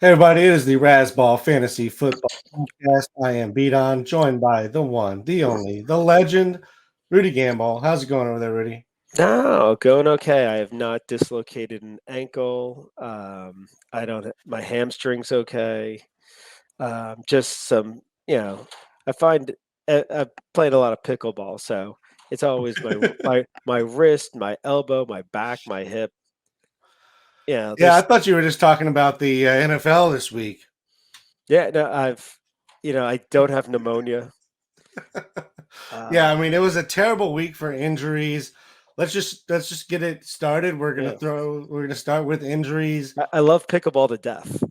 Hey everybody, it is the Razzball Fantasy Football Podcast. I am Beat joined by the one, the only, the legend, Rudy Gamble. How's it going over there, Rudy? No, going okay. I have not dislocated an ankle. I don't. My hamstring's okay. Just some, I find I've played a lot of pickleball, so it's always my wrist, my elbow, my back, my hip. Yeah, Yeah, I there's thought you were just talking about the NFL this week. yeah. No, I don't have pneumonia. Yeah, Uh, I mean it was a terrible week for injuries. Let's just get it started. yeah, We're gonna start with injuries. I love pickleball to death.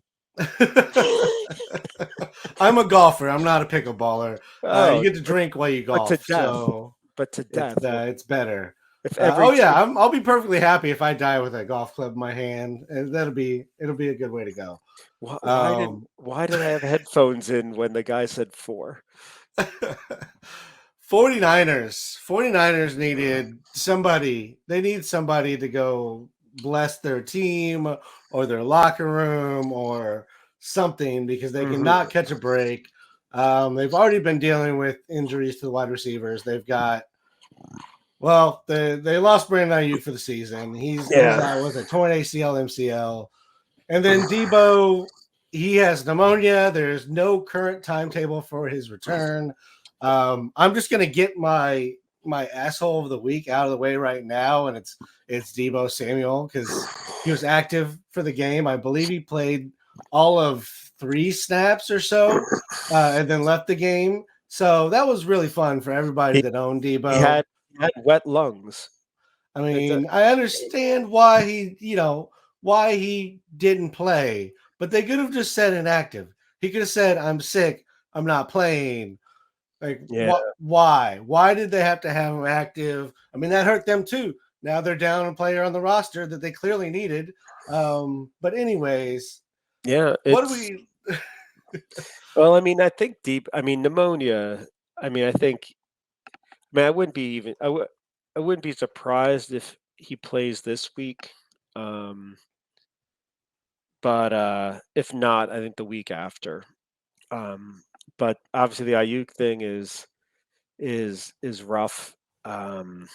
I'm a golfer. I'm not a pickleballer. You Oh, get to drink while you but to golf, death, so but to death. it's better. If every Oh yeah, team I'll be perfectly happy if I die with a golf club in my hand. And it'll be a good way to go. Um, Why did I have headphones in when the guy said 4? 49ers needed somebody. They need somebody to go bless their team or their locker room or something because they cannot catch a break. They've already been dealing with injuries to the wide receivers. They've got they lost Brandon Aiyuk for the season. He's Yeah. out with a torn ACL, MCL, and then Debo. He has pneumonia. There's no current timetable for his return. I'm just gonna get my asshole of the week out of the way right now, and it's Debo Samuel because he was active for the game. I believe he played all of 3 snaps or so, and then left the game. So that was really fun for everybody He that owned he Debo. had wet lungs. I It, mean, I understand why he didn't play, but they could have just said inactive. He could have said, "I'm sick. I'm not playing." Like, yeah. why? Why did they have to have him active? I mean, that hurt them too. Now they're down a player on the roster that they clearly needed. But anyways, Yeah, what do it's we? well, I mean pneumonia, I think I wouldn't be even I wouldn't be surprised if he plays this week. Um, but if not, I think the week after. Um, but obviously the Ayuk thing is rough. Um,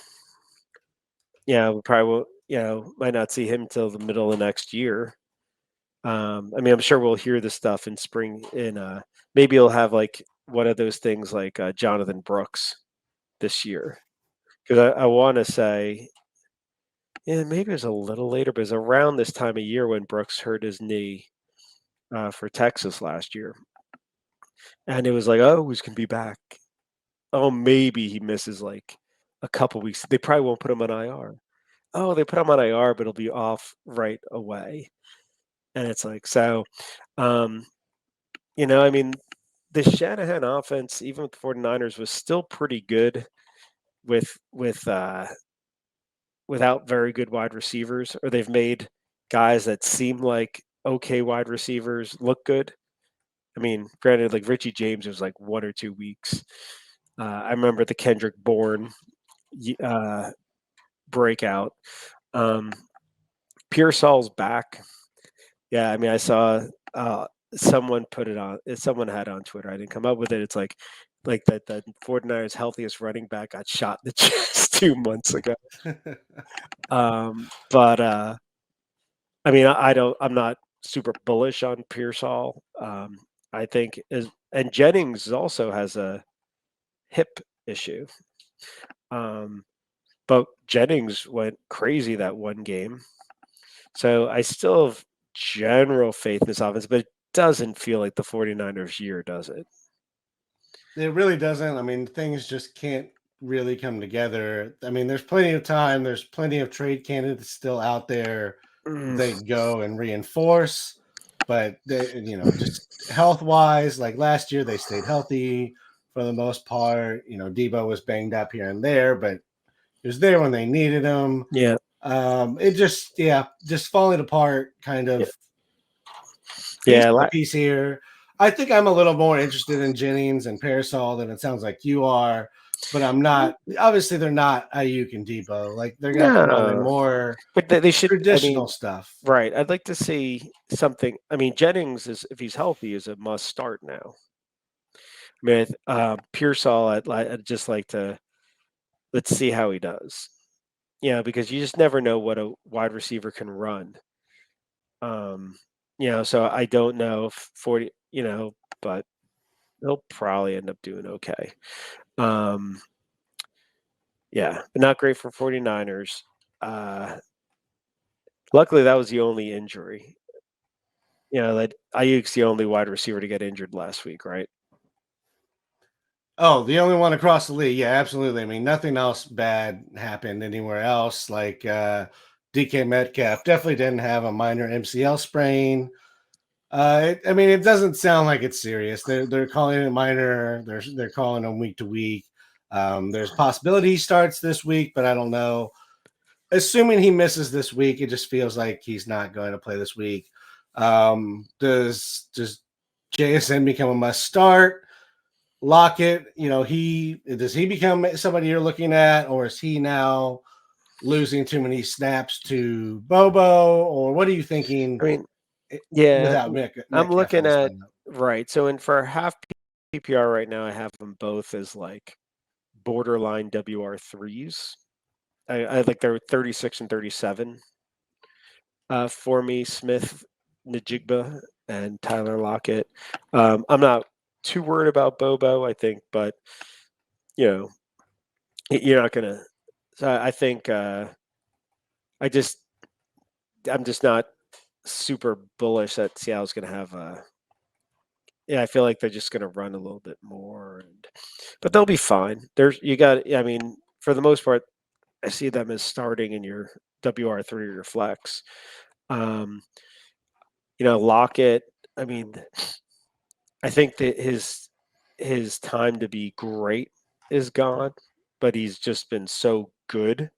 yeah, we probably will, might not see him till the middle of next year. I'm sure we'll hear this stuff in spring. Maybe he'll have like one of those things like Jonathan Brooks this year. Because I want to say, yeah, maybe it was a little later, but it was around this time of year when Brooks hurt his knee for Texas last year, and it was like, oh, he's gonna be back. Oh, maybe he misses like a couple weeks. They probably won't put him on IR. Oh, they put him on IR, but he'll be off right away. And it's like, so, um, I mean, the Shanahan offense, even with the 49ers, was still pretty good with without very good wide receivers, or they've made guys that seem like okay wide receivers look good. I mean, granted, like Richie James was like 1 or 2 weeks. I remember the Kendrick Bourne uh, breakout. Um, Pearsall's back. Yeah, I mean, I saw someone put it on. Someone had it on Twitter. I didn't come up with it. It's like that the 49ers healthiest running back got shot in the chest 2 months ago. But I mean, I don't. I'm not super bullish on Pearsall. I think and Jennings also has a hip issue. Um, but Jennings went crazy that one game. So I still have general faith in this offense, but it doesn't feel like the 49ers year, does it? It really doesn't. I mean, things just can't really come together. I mean, there's plenty of time. There's plenty of trade candidates still out there that Mm, they can go and reinforce. But just health wise, like last year, they stayed healthy for the most part. Debo was banged up here and there, but he was there when they needed him. yeah. It just falling apart kind Yeah. of piece Yeah. by piece here. I think I'm a little more interested in Jennings and Parasol than it sounds like you are. but I'm not. Obviously, they're not Aiyuk and Debo. Like they're gonna put on more but they should. traditional stuff. Right. I'd like to see something. I mean, Jennings is, if he's healthy, is a must start now. I mean, Pearsall, I'd just like to let's see how he does. Yeah, because you just never know what a wide receiver can run. So I don't know if 40, but he'll probably end up doing okay. Yeah, but not great for 49ers. Luckily, that was the only injury. That Ayuk's the only wide receiver to get injured last week, right? Oh, the only one across the league. Yeah, absolutely. I mean, nothing else bad happened anywhere else. Like DK Metcalf definitely didn't have a minor MCL sprain. It doesn't sound like it's serious. They're calling it minor. They're calling them week to week. There's possibility he starts this week, but I don't know. Assuming he misses this week, it just feels like he's not going to play this week. Does JSN become a must start? Lockett, does he become somebody you're looking at, or is he now losing too many snaps to Bobo, or what are you thinking? I mean, yeah, without I'm looking at right. So for half PPR right now, I have them both as like borderline WR3s. I like they're 36 and 37 for me. Smith, Najigba, and Tyler Lockett. I'm not too worried about Bobo, I think, but you're not gonna. So I think I'm just not super bullish that Seattle's gonna have I feel like they're just gonna run a little bit more, but they'll be fine. For the most part, I see them as starting in your WR3 or your flex. Lockett. I mean, I think that his time to be great is gone, but he's just been so good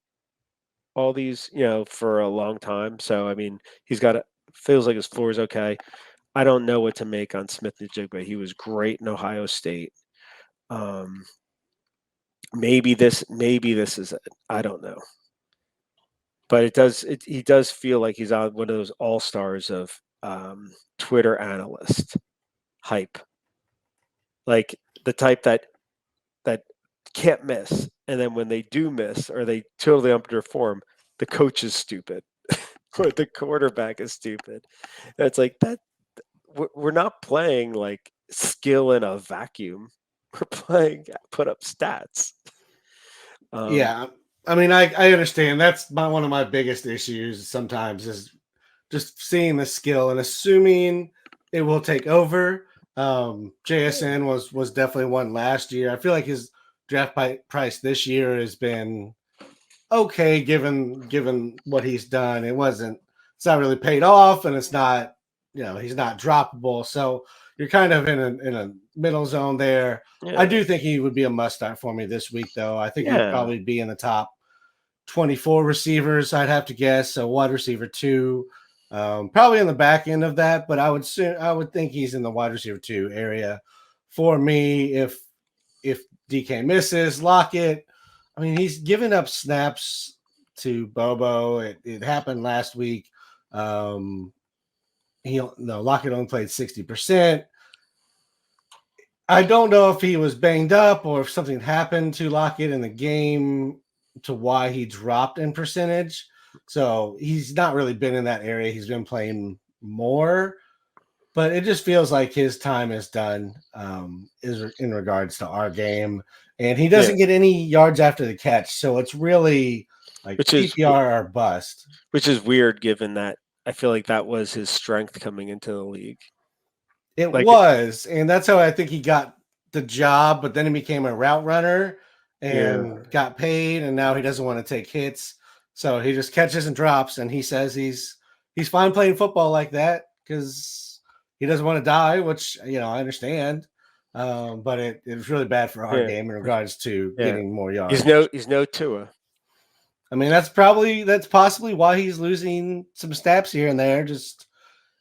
all these, for a long time. So I mean, feels like his floor is okay. I don't know what to make on Smith Najigba. He was great in Ohio State. Maybe this is it. I don't know. But he does feel like he's on one of those all-stars of Twitter analyst hype. Like the type that can't miss. And then when they do miss or they totally underperform, the coach is stupid or the quarterback is stupid. And it's like that. We're not playing like skill in a vacuum. We're playing put up stats. Yeah. I mean, I understand. That's one of my biggest issues sometimes is just seeing the skill and assuming it will take over. JSN was definitely one last year. I feel like his draft price this year has been okay given what he's done. It's not really paid off, and it's not, he's not droppable. So you're kind of in a middle zone there. Yeah. I do think he would be a must start for me this week, though. I think he'd probably be in the top 24 receivers, I'd have to guess. So wide receiver 2, probably in the back end of that, but I would think he's in the wide receiver 2 area for me. If DK misses, Lockett. I mean, he's given up snaps to Bobo. It happened last week. Lockett only played 60%. I don't know if he was banged up or if something happened to Lockett in the game to why he dropped in percentage. So he's not really been in that area. He's been playing more, but it just feels like his time is done is in regards to our game. And he doesn't get any yards after the catch. So it's really like PPR or bust. Which is weird given that I feel like that was his strength coming into the league. It was. And that's how I think he got the job, but then he became a route runner and got paid. And now he doesn't want to take hits. So he just catches and drops. And he says he's fine playing football like that because he doesn't want to die, which, I understand. But it was really bad for our game in regards to getting more yards. He's no Tua. I mean, that's possibly why he's losing some snaps here and there. Just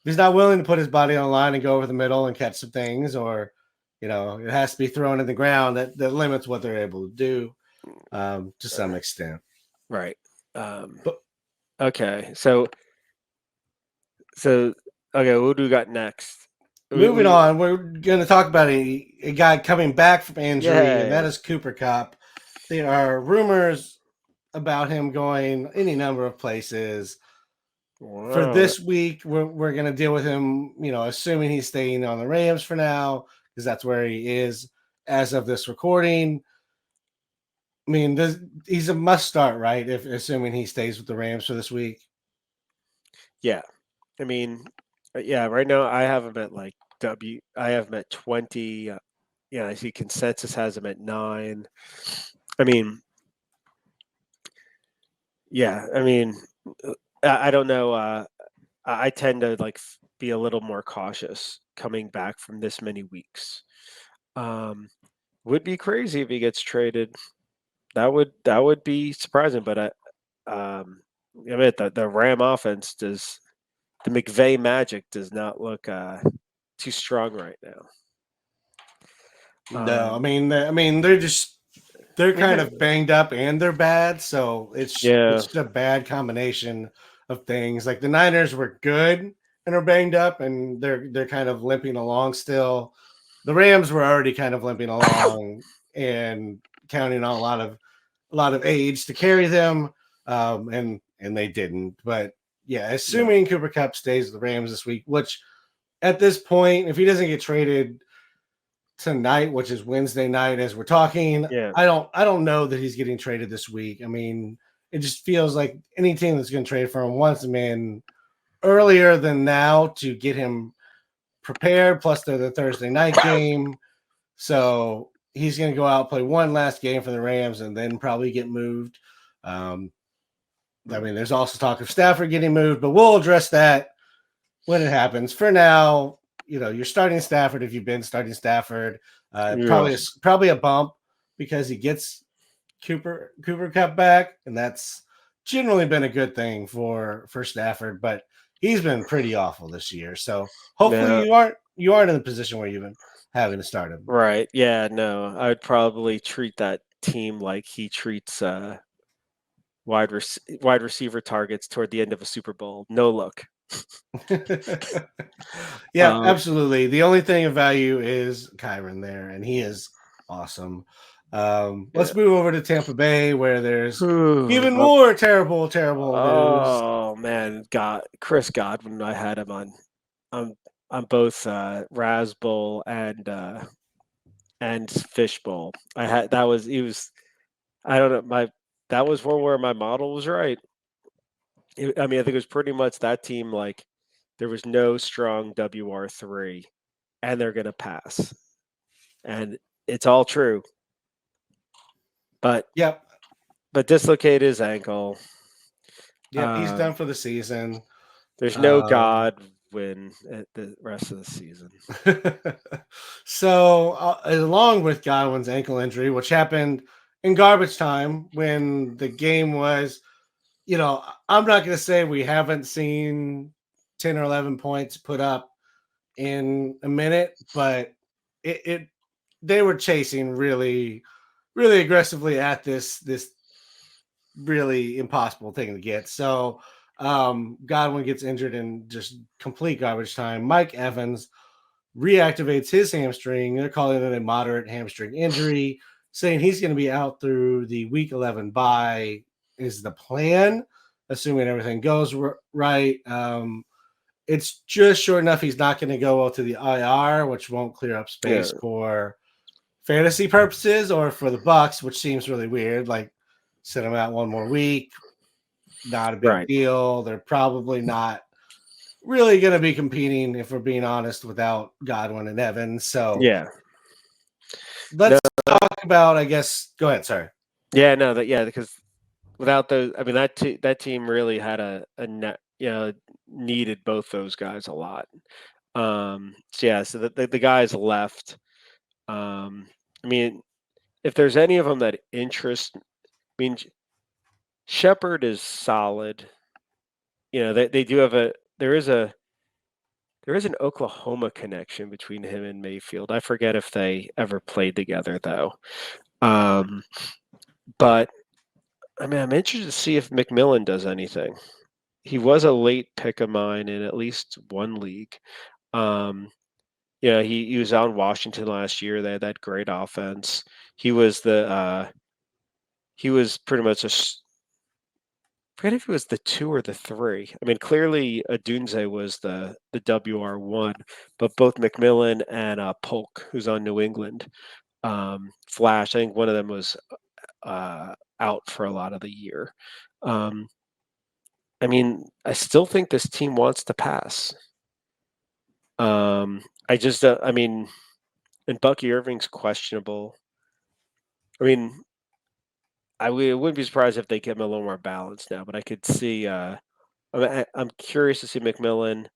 he's not willing to put his body on the line and go over the middle and catch some things, or it has to be thrown in the ground. That limits what they're able to do to some extent. Right. But Okay. So okay, what do we got next? moving on, we're going to talk about a guy coming back from injury, and that is Cooper Kupp. There are rumors about him going any number of places. Wow. For this week, we're going to deal with him, assuming he's staying on the Rams for now, because that's where he is as of this recording. I mean, he's a must start, right? If assuming he stays with the Rams for this week. Yeah. I mean, yeah, right now I have him at I have him at 20. I see consensus has him at 9. I mean, yeah, I don't know. I tend to be a little more cautious coming back from this many weeks. Would be crazy if he gets traded. That would be surprising, but I admit that the Ram offense the McVay magic does not look too strong right now. No, they're kind of banged up and they're bad, so it's just a bad combination of things. Like the Niners were good and are banged up, and they're kind of limping along still. The Rams were already kind of limping along and counting on a lot of age to carry them, and they didn't. But yeah, assuming Cooper Kupp stays with the Rams this week, which at this point, if he doesn't get traded tonight, which is Wednesday night as we're talking, I don't know that he's getting traded this week. I mean, it just feels like any team that's going to trade for him wants him in earlier than now to get him prepared. Plus, they're the Thursday night game, so he's going to go out, play one last game for the Rams, and then probably get moved. There's also talk of Stafford getting moved, but we'll address that when it happens. For now, you're starting Stafford if you've been starting Stafford. Probably a bump because he gets Cooper Kupp back, and that's generally been a good thing for Stafford. But he's been pretty awful this year, so hopefully you aren't in the position where you've been having to start him. Right? Yeah. No, I would probably treat that team like he treats wide receiver targets toward the end of a Super Bowl. No look. Yeah, absolutely. The only thing of value is Kyron there, and he is awesome. Let's move over to Tampa Bay, where there's even more terrible news. Oh man, Chris Godwin. I had him on both Razzball and Fishbowl. I don't know, that was one where my model was right. I think it was pretty much that team. There was no strong WR3, and they're gonna pass, and it's all true. But dislocated his ankle. Yeah, he's done for the season. There's no Godwin at the rest of the season. So, along with Godwin's ankle injury, which happened in garbage time when the game was, I'm not going to say we haven't seen 10 or 11 points put up in a minute, but they were chasing really, really aggressively at this really impossible thing to get. So Godwin gets injured in just complete garbage time. Mike Evans reactivates his hamstring. They're calling it a moderate hamstring injury, saying he's going to be out through the week 11 bye is the plan, assuming everything goes right. It's just sure enough he's not going to go to the IR, which won't clear up space for fantasy purposes or for the Bucks, which seems really weird. Like, sit him out one more week, not a big deal. They're probably not really going to be competing, if we're being honest, without Godwin and Evans. So let's talk about, I guess. Go ahead, sorry. Yeah, no, because without those, that team really had a net, needed both those guys a lot. So the guys left. If there's any of them that interest, Shepard is solid. They do have there is an Oklahoma connection between him and Mayfield. I forget if they ever played together though. But I mean, I'm interested to see if McMillan does anything. He was a late pick of mine in at least one league. He was out in Washington last year. They had that great offense. He was pretty much I forget if it was the 2 or the 3. I mean, clearly Adunze was the WR1, but both McMillan and Polk, who's on New England, flash. I think one of them was out for a lot of the year. I mean, I still think this team wants to pass. I just, I mean, and Bucky Irving's questionable. I mean, I wouldn't be surprised if they get him a little more balance now, but I could see. I'm curious to see McMillan.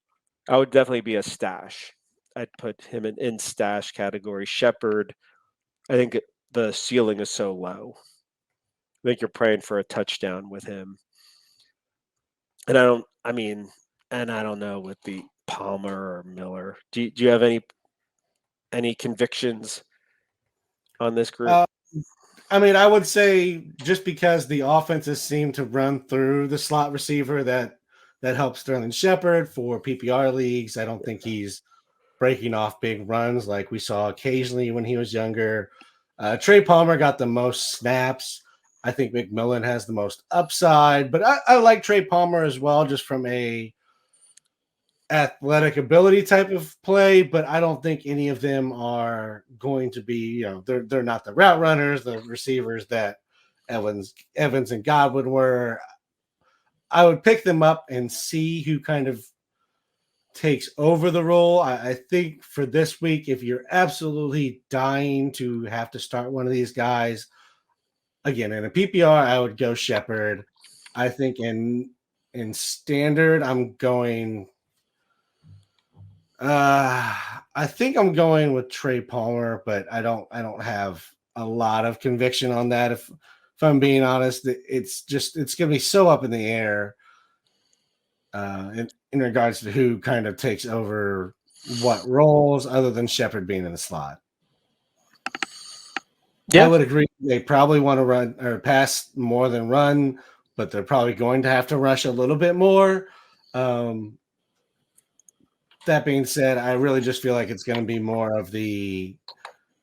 I would definitely be a stash. I'd put him in stash category. Shepard, I think the ceiling is so low. I think you're praying for a touchdown with him. And I don't know with the Palmer or Miller. Do you have any convictions on this group? I mean, I would say just because the offenses seem to run through the slot receiver that helps Sterling Shepard for PPR leagues. I don't think he's breaking off big runs like we saw occasionally when he was younger. Trey Palmer got the most snaps. I think McMillan has the most upside, but I like Trey Palmer as well, just from a athletic ability type of play, but I don't think any of them are going to be, they're not the route runners, the receivers that Evans and Godwin were. I would pick them up and see who kind of takes over the role. I think for this week, if you're absolutely dying to have to start one of these guys, again, in a PPR, I would go Shepard. I think in standard, I'm going I think I'm going with Trey Palmer, but I don't have a lot of conviction on that. If I'm being honest, it's going to be so up in the air in regards to who kind of takes over what roles, other than Shepard being in the slot. Yeah. I would agree. They probably want to run or pass more than run, but they're probably going to have to rush a little bit more. That being said, I really just feel like it's going to be more of the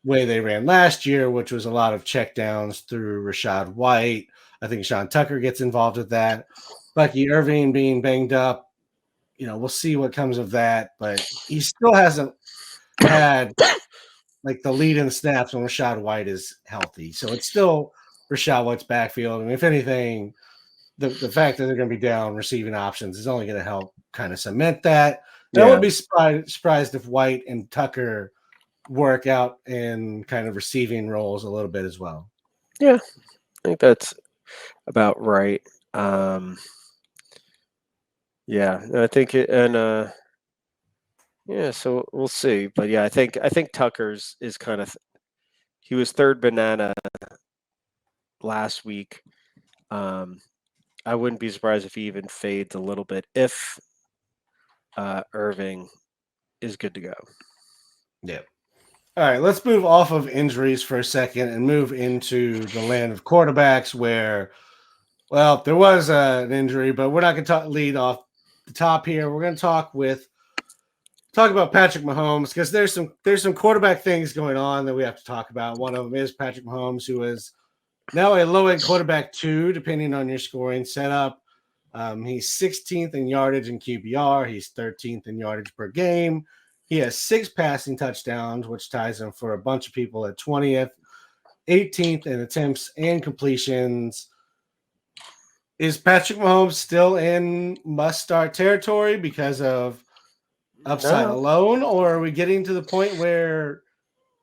way they ran last year, which was a lot of checkdowns through Rachaad White. I think Sean Tucker gets involved with that. Bucky Irving being banged up, we'll see what comes of that, but he still hasn't had like the lead in snaps when Rachaad White is healthy. So it's still Rachaad White's backfield. And if anything, the fact that they're going to be down receiving options is only going to help kind of cement that. And I would be surprised if White and Tucker work out in kind of receiving roles a little bit as well. Yeah, I think that's about right. Yeah, I think it, and yeah, so we'll see. But yeah, I think Tucker's is kind of, he was third banana last week. I wouldn't be surprised if he even fades a little bit if Irving is good to go. Yeah. All right, let's move off of injuries for a second and move into the land of quarterbacks where, well, there was an injury, but we're not going to lead off the top here. We're going to talk about Patrick Mahomes, because there's some quarterback things going on that we have to talk about. One of them is Patrick Mahomes, who is now a low-end quarterback 2, depending on your scoring setup. He's 16th in yardage and QBR. He's 13th in yardage per game. He has 6 passing touchdowns, which ties him for a bunch of people at 20th, 18th in attempts and completions. Is Patrick Mahomes still in must-start territory because of upside alone, or are we getting to the point where,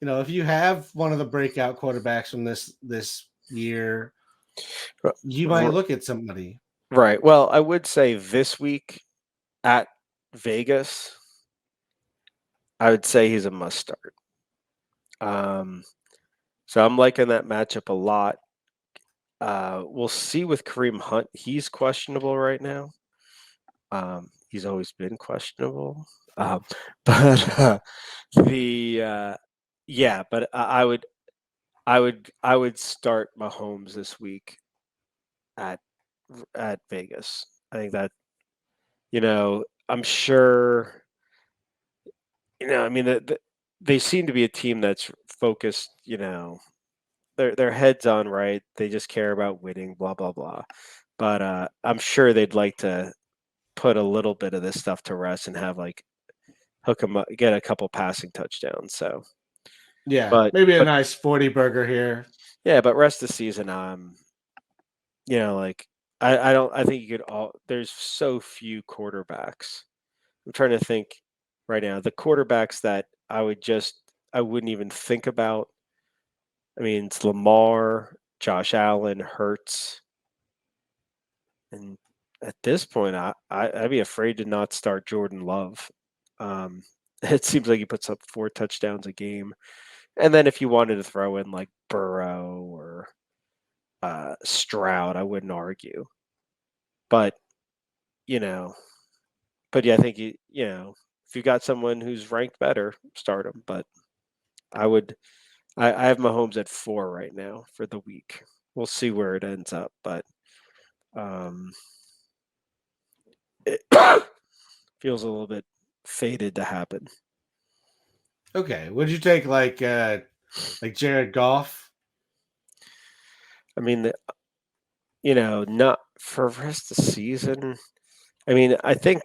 if you have one of the breakout quarterbacks from this year, you might look at somebody? Right. Well, I would say this week at Vegas, I would say he's a must start. So I'm liking that matchup a lot. We'll see with Kareem Hunt. He's questionable right now. He's always been questionable. But the yeah, but I would start Mahomes this week at Vegas. I think that I'm sure. I mean, they seem to be a team that's focused. Their heads on right. They just care about winning. Blah blah blah. But I'm sure they'd like to put a little bit of this stuff to rest and have like hook them up, get a couple passing touchdowns. So, Yeah, but maybe a but nice 40 burger here. yeah, but rest of the season, like I don't. I think you could all. There's so few quarterbacks. I'm trying to think right now. The quarterbacks that I wouldn't even think about. I mean, it's Lamar, Josh Allen, Hurts, and at this point, I'd be afraid to not start Jordan Love. It seems like he puts up 4 touchdowns a game, and then if you wanted to throw in like Burrow or Stroud, I wouldn't argue. But you know, but yeah, I think if you got someone who's ranked better, start him. But I would, I have Mahomes at 4 right now for the week. We'll see where it ends up, but it feels a little bit fated to happen. Okay, would you take like Jared Goff? I mean, not for the rest of the season. I mean, I think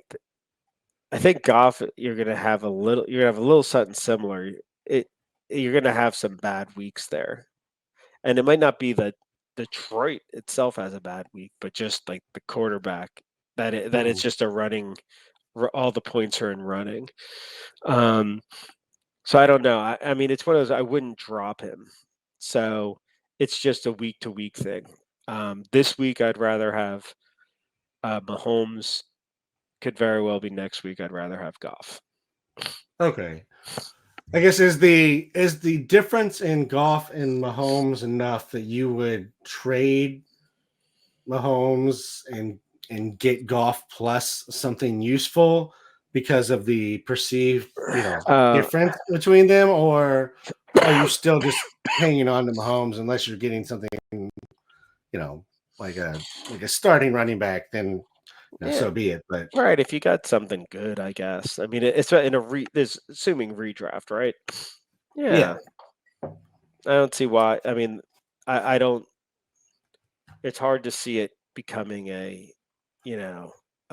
Goff, you're gonna have a little something similar. You're gonna have some bad weeks there, and it might not be that Detroit itself has a bad week, but just like the quarterback that it's just a running. All the points are in running. So I don't know. I mean, it's one of those. I wouldn't drop him. So it's just a week to week thing. This week I'd rather have Mahomes. Could very well be next week. I'd rather have Goff. Okay. I guess is the difference in Goff and Mahomes enough that you would trade Mahomes and get Goff plus something useful because of the perceived difference between them, or are you still just hanging on to Mahomes unless you're getting something like a starting running back? Then so be it. But right, if you got something good, I guess. I mean, it's in there's assuming redraft, right? Yeah. I don't see why. I mean, I don't. It's hard to see it becoming a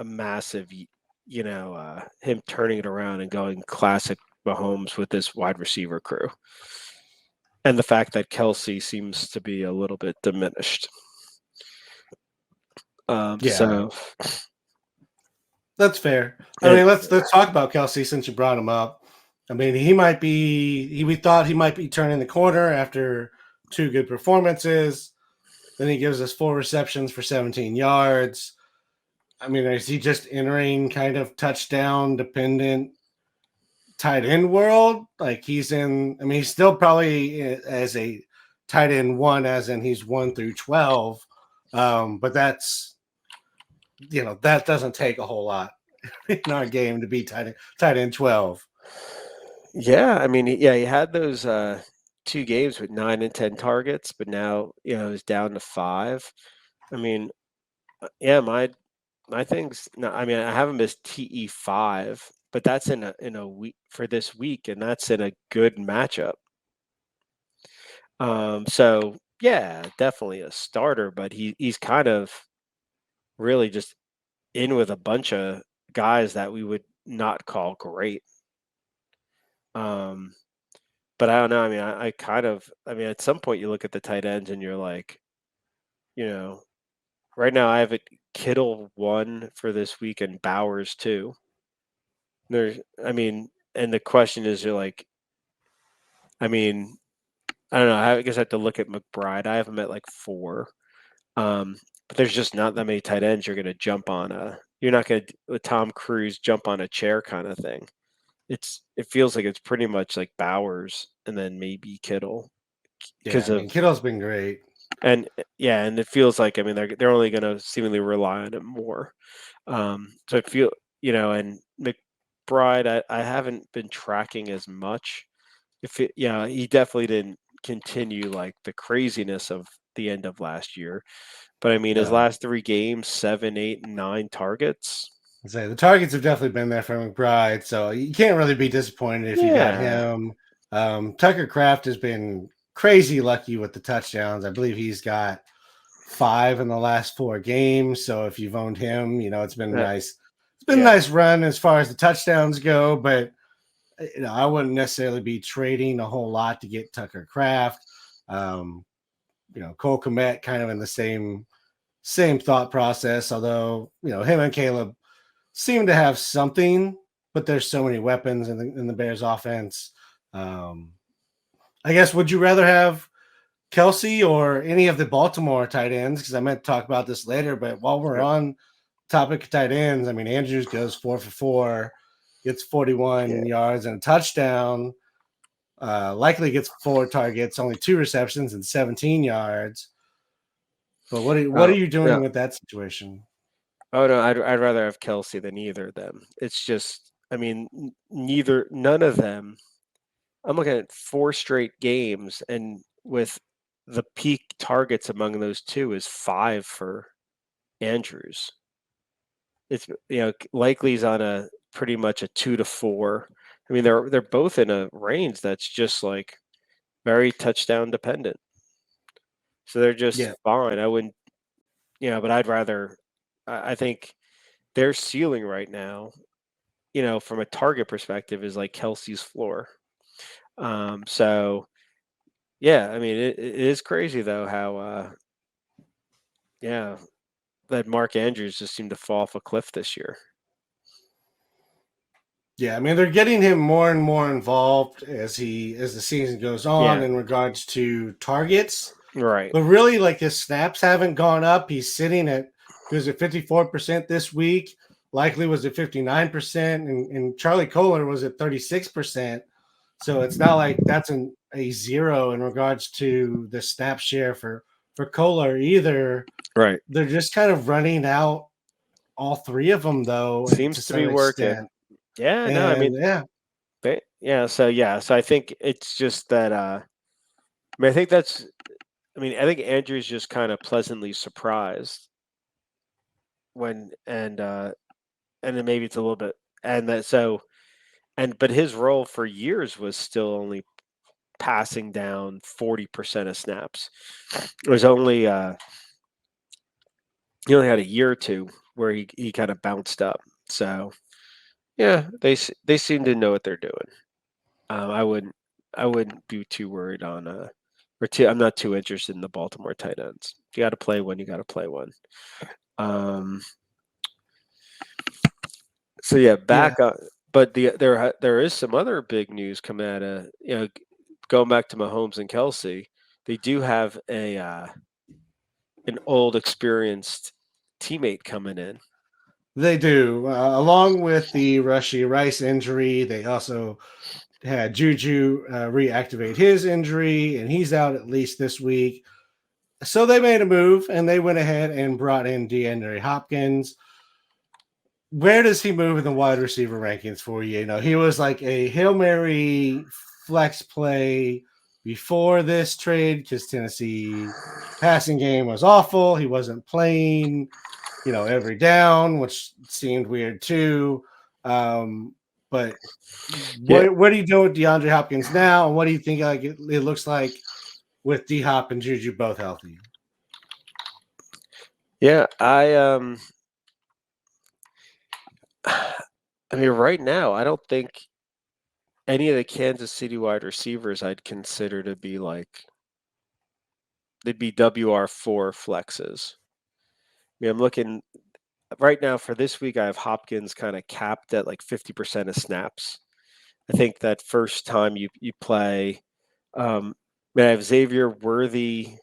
massive, him turning it around and going classic Mahomes with this wide receiver crew, and the fact that Kelsey seems to be a little bit diminished. So that's fair. I mean, let's talk about Kelsey since you brought him up. I mean, we thought he might be turning the corner after 2 good performances. Then he gives us 4 receptions for 17 yards. I mean, is he just entering kind of touchdown dependent tight end world? Like he's still probably as a tight end 1, as in he's 1 through 12. But that's, that doesn't take a whole lot in our game to be tight end 12. Yeah, I mean, he had those 2 games with 9 and 10 targets, but now it's down to 5. I mean, yeah, my thing's no. I mean, I haven't missed TE5, but that's in a week for this week, and that's in a good matchup. So yeah, definitely a starter, but he's kind of really just in with a bunch of guys that we would not call great. But I don't know. I mean, I mean, at some point you look at the tight ends and you're like, right now I have it Kittle 1 for this week and Bowers 2. I mean, and the question is, you're like, I mean, I don't know. I guess I have to look at McBride. I have him at like 4. But there's just not that many tight ends you're going to jump on you're not going to with Tom Cruise jump on a chair kind of thing. It feels like it's pretty much like Bowers and then maybe Kittle. Kittle's been great. And and it feels like, I mean, they're only going to seemingly rely on him more. So I feel, and McBride, I haven't been tracking as much. He definitely didn't continue like the craziness of the end of last year. But I mean, his No. last 3 games, 7, 8, and 9 targets. Say the targets have definitely been there for McBride, so you can't really be disappointed if you got Yeah. him. Tucker Kraft has been crazy lucky with the touchdowns. I believe he's got 5 in the last 4 games. So if you've owned him, it's been That, nice. It's been a yeah. nice run as far as the touchdowns go, but I wouldn't necessarily be trading a whole lot to get Tucker Kraft. Cole Kmet kind of in the same thought process, although him and Caleb seem to have something, but there's so many weapons in the Bears offense. I guess, would you rather have Kelsey or any of the Baltimore tight ends? Because I meant to talk about this later, but while we're on topic of tight ends, I mean, Andrews goes 4 for 4, gets 41 yards and a touchdown. Likely gets 4 targets, only 2 receptions and 17 yards. But what are you doing with that situation? Oh no, I'd rather have Kelsey than either of them. It's just, I mean, none of them. I'm looking at 4 straight games, and with the peak targets among those 2 is 5 for Andrews. It's Likely's on a pretty much a 2 to 4. I mean, they're both in a range that's just like very touchdown dependent. So they're just fine. I wouldn't, but I'd rather. I think their ceiling right now, from a target perspective, is like Kelsey's floor. So yeah, I mean, it is crazy though how that Mark Andrews just seemed to fall off a cliff this year. Yeah, I mean, they're getting him more and more involved as the season goes on in regards to targets. Right. But really, like, his snaps haven't gone up. He's sitting at 54% this week. Likely was at 59%, and Charlie Kohler was at 36%. So it's not like that's a zero in regards to the snap share for Kohler either. Right. They're just kind of running out all 3 of them, though. Seems to be working. Extent. Yeah, no, I mean, so I think it's just that. I think I think Andrew's just kind of pleasantly surprised when, and then maybe it's a little bit, but his role for years was still only passing down 40% of snaps. It was only he only had a year or 2 where he kind of bounced up. So yeah, they seem to know what they're doing. I wouldn't be too worried on I'm not too interested in the Baltimore tight ends. You got to play one. You got to play one. So yeah, back up. But there is some other big news coming out of going back to Mahomes and Kelsey. They do have an old experienced teammate coming in. They do, along with the Rashee Rice injury. They also had Juju reactivate his injury, and he's out at least this week. So they made a move, and they went ahead and brought in DeAndre Hopkins. Where does he move in the wide receiver rankings for you? He was like a Hail Mary flex play before this trade because Tennessee passing game was awful. He wasn't playing, every down, which seemed weird too. But what are you doing with DeAndre Hopkins now? And what do you think it looks like with D-Hop and Juju both healthy? Yeah, I mean, right now, I don't think any of the Kansas City wide receivers I'd consider to be they'd be WR4 flexes. I mean, I'm looking right now for this week. I have Hopkins kind of capped at like 50% of snaps. I think that first time you play, I have Xavier Worthy.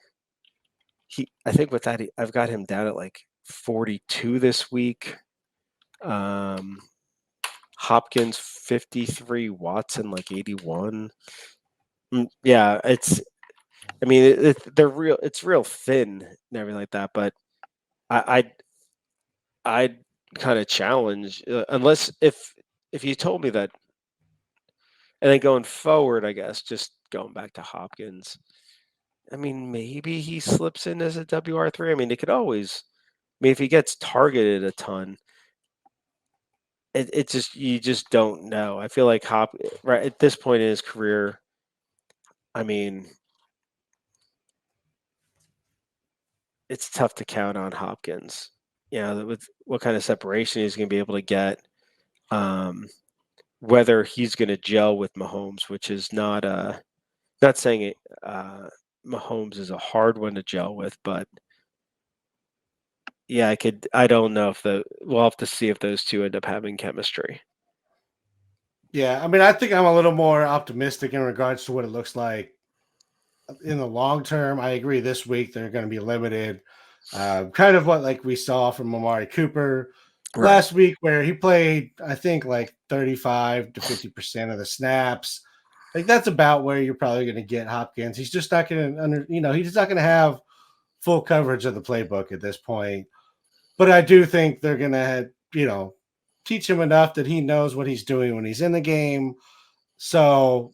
I think with that, I've got him down at like 42 this week. Hopkins 53, Watson like 81. Yeah, they're real. It's real thin and everything like that. But I'd kind of challenge unless if if you told me that, and then going forward, I guess just going back to Hopkins, I mean, maybe he slips in as a WR3. I mean, they could always. I mean, if he gets targeted a ton, it just you just don't know. I feel like right at this point in his career, I mean, it's tough to count on Hopkins. With what kind of separation he's going to be able to get, whether he's going to gel with Mahomes, which is not saying it. Mahomes is a hard one to gel with, but yeah, I don't know if we'll have to see if those two end up having chemistry. Yeah, I mean, I think I'm a little more optimistic in regards to what it looks like in the long term. I agree. This week they're going to be limited, kind of what like we saw from Amari Cooper last week, where he played, I think, like 35 to 50% of the snaps. Like that's about where you're probably going to get Hopkins. He's just not going to, he's not going to have full coverage of the playbook at this point. But I do think they're going to, teach him enough that he knows what he's doing when he's in the game. So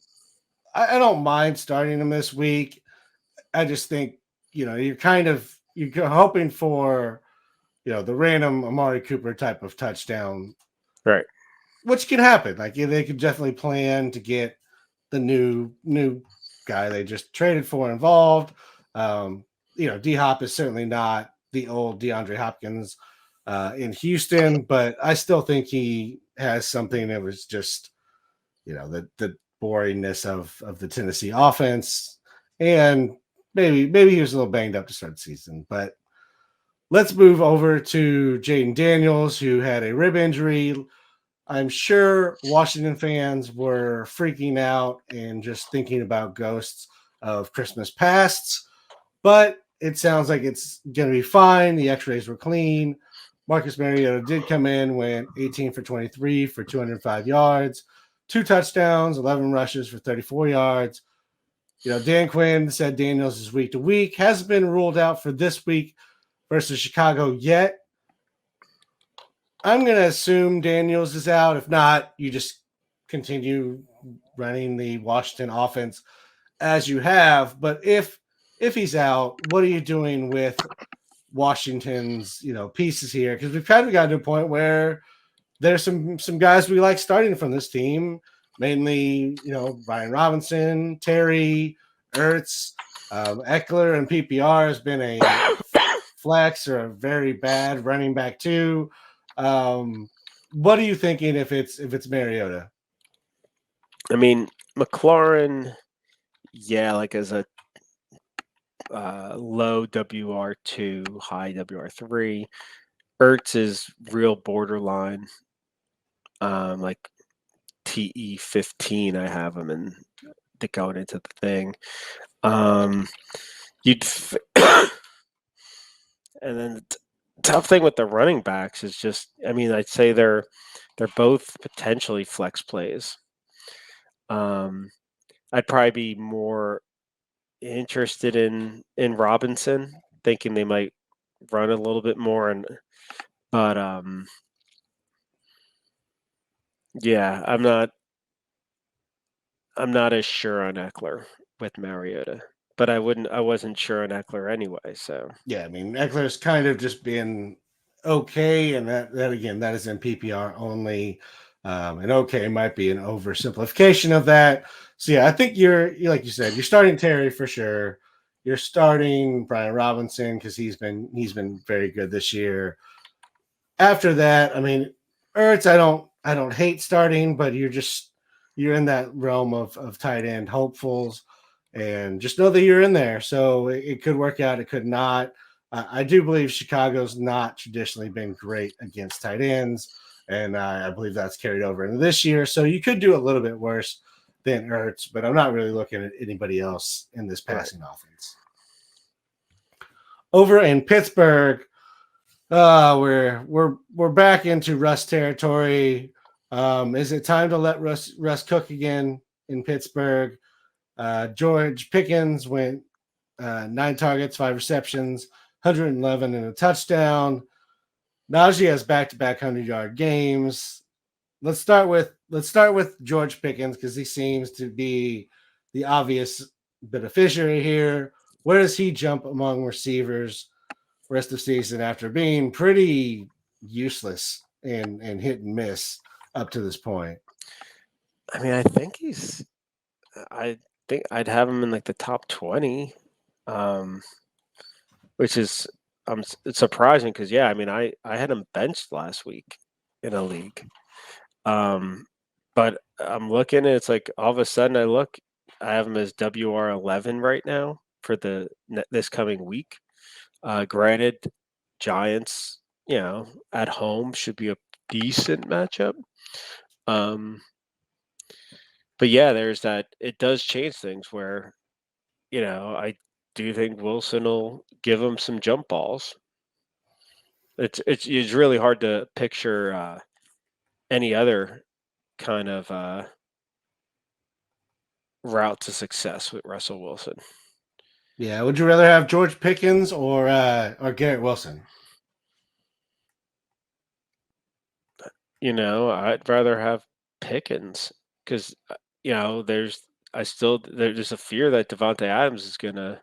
I don't mind starting him this week. I just think, you're hoping for, the random Amari Cooper type of touchdown. Right. Which can happen. Like they could definitely plan to get the new guy they just traded for involved. D-Hop is certainly not the old DeAndre Hopkins in Houston, but I still think he has something that was just, the boringness of the Tennessee offense. And maybe he was a little banged up to start the season. But let's move over to Jayden Daniels, who had a rib injury. I'm sure Washington fans were freaking out and just thinking about ghosts of Christmas pasts, but it sounds like it's going to be fine. The x-rays were clean. Marcus Mariota did come in, went 18 for 23 for 205 yards, 2 touchdowns, 11 rushes for 34 yards. Dan Quinn said Daniels is week to week, hasn't been ruled out for this week versus Chicago yet. I'm going to assume Daniels is out. If not, you just continue running the Washington offense as you have. But if he's out, what are you doing with Washington's, pieces here? Because we've kind of gotten to a point where there's some guys we like starting from this team, mainly, Brian Robinson, Terry, Ertz, Eckler, and PPR has been a flex or a very bad running back too. What are you thinking if it's Mariota? I mean, McLaurin, yeah, like as a low WR2, high WR3. Ertz is real borderline, like TE15. I have him in going into the thing. And then the tough thing with the running backs is just, I mean, I'd say they're both potentially flex plays. I'd probably be more interested in Robinson, thinking they might run a little bit more, but yeah, I'm not as sure on Eckler with Mariota, but I wasn't sure on Eckler anyway. So yeah, I mean, Eckler's kind of just been okay, and that again, that is in PPR only. And okay might be an oversimplification of that. So yeah, I think you're like you said, you're starting Terry for sure. You're starting Brian Robinson because he's been very good this year. After that, I mean, Ertz, I don't hate starting, but you're in that realm of tight end hopefuls, and just know that you're in there. So it could work out, it could not. I do believe Chicago's not traditionally been great against tight ends. And I believe that's carried over into this year. So you could do a little bit worse than Ertz, but I'm not really looking at anybody else in this passing offense. Over in Pittsburgh, we're back into Russ territory. Is it time to let Russ cook again in Pittsburgh? George Pickens went 9 targets, 5 receptions, 111 and a touchdown. Najee has back-to-back 100-yard games. let's start with George Pickens because he seems to be the obvious beneficiary here. Where does he jump among receivers rest of season after being pretty useless and hit and miss up to this point? I mean, I think I'd have him in like the top 20, um, which is it's surprising because yeah, I mean, I had him benched last week in a league, but I'm looking and it's like all of a sudden I have him as WR11 right now for this coming week. Granted, Giants, at home should be a decent matchup. But yeah, there's that. It does change things where, I do think Wilson will give him some jump balls. It's really hard to picture any other kind of route to success with Russell Wilson. Yeah, would you rather have George Pickens or Garrett Wilson? I'd rather have Pickens because there's a fear that Davante Adams is gonna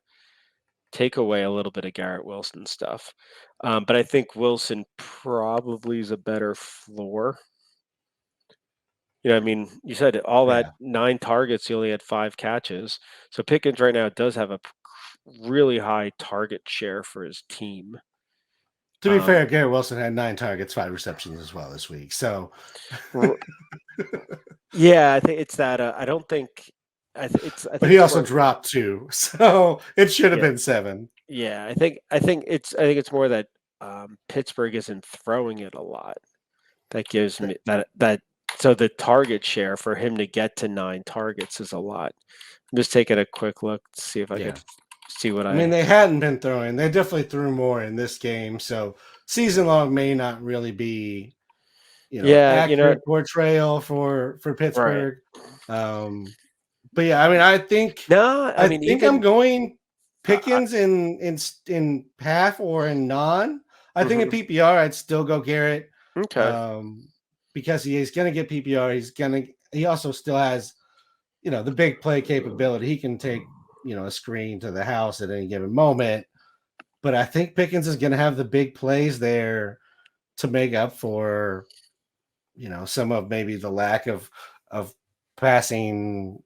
take away a little bit of Garrett Wilson stuff. But I think Wilson probably is a better floor. I mean, you said all that 9 targets, he only had 5 catches. So Pickens right now does have a really high target share for his team. To be fair, Garrett Wilson had 9 targets, 5 receptions as well this week. So, yeah, I think it's that. I don't think. But he also dropped 2, so it should have been 7. Yeah, I think it's more that Pittsburgh isn't throwing it a lot. That gives me that. So the target share for him to get to 9 targets is a lot. I'm just taking a quick look to see if I could see what I mean, they hadn't been throwing. They definitely threw more in this game. So season long may not really be, accurate portrayal for Pittsburgh. Right. But yeah, I mean, I think I'm going Pickens in half or in non. I think in PPR I'd still go Garrett. Okay. Because he's going to get PPR. He also still has, the big play capability. He can take, a screen to the house at any given moment. But I think Pickens is going to have the big plays there to make up for, some of maybe the lack of passing,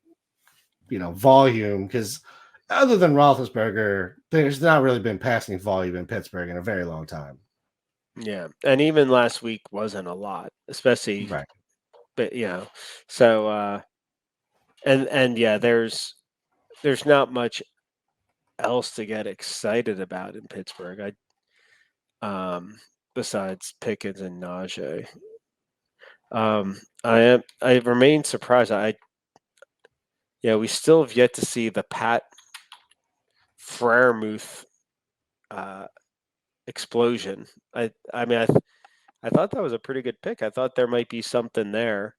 volume. Because other than Roethlisberger, there's not really been passing volume in Pittsburgh in a very long time. Yeah, and even last week wasn't a lot, especially right. But so and yeah, there's not much else to get excited about in Pittsburgh. Besides Pickens and Najee. I remain surprised. We still have yet to see the Pat Freiermuth explosion. I mean, I thought that was a pretty good pick. I thought there might be something there.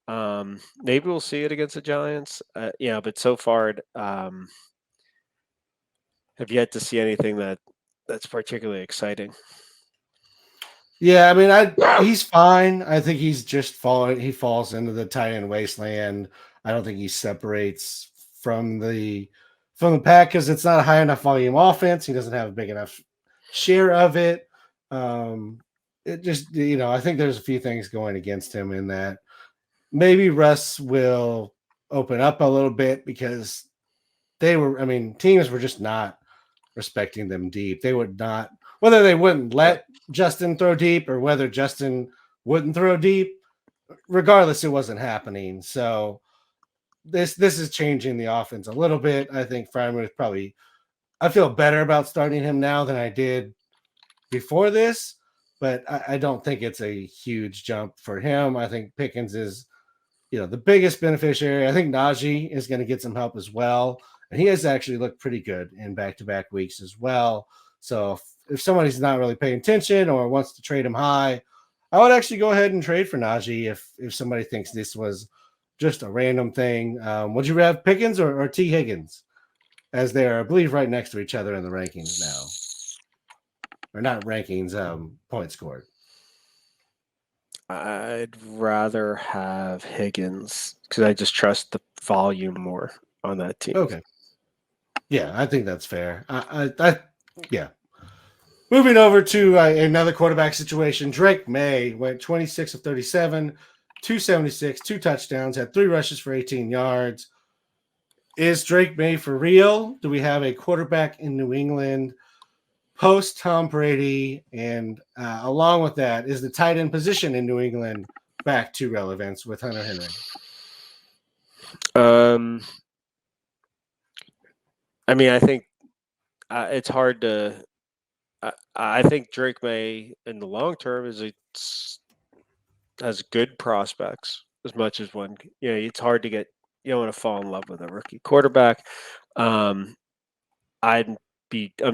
Maybe we'll see it against the Giants. But so far, have yet to see anything that's particularly exciting. Yeah, I mean, he's fine. I think he's just falling. He falls into the tight end wasteland. I don't think he separates from the pack because it's not a high enough volume offense. He doesn't have a big enough share of it. It just, I think there's a few things going against him in that. Maybe Russ will open up a little bit because teams were just not respecting them deep. They would not, whether they wouldn't let Justin throw deep or whether Justin wouldn't throw deep, regardless, it wasn't happening. So this is changing the offense a little bit. I think Freiermuth I feel better about starting him now than I did before this, but I don't think it's a huge jump for him. I think Pickens is, the biggest beneficiary. I think Najee is going to get some help as well. And he has actually looked pretty good in back-to-back weeks as well. So if somebody's not really paying attention or wants to trade him high, I would actually go ahead and trade for Najee if somebody thinks this was just a random thing. Would you have Pickens or T. Higgins? As they are, I believe, right next to each other in the rankings now. Or not rankings, points scored. I'd rather have Higgins because I just trust the volume more on that team. Okay. Yeah, I think that's fair. Yeah. Moving over to another quarterback situation, Drake Maye went 26 of 37, 276, 2 touchdowns, had 3 rushes for 18 yards. Is Drake Maye for real? Do we have a quarterback in New England post Tom Brady? And along with that, is the tight end position in New England back to relevance with Hunter Henry? I mean, I think it's hard to. I think Drake May in the long term has good prospects as much as one. You know, it's hard to get. You don't want to fall in love with a rookie quarterback. I'm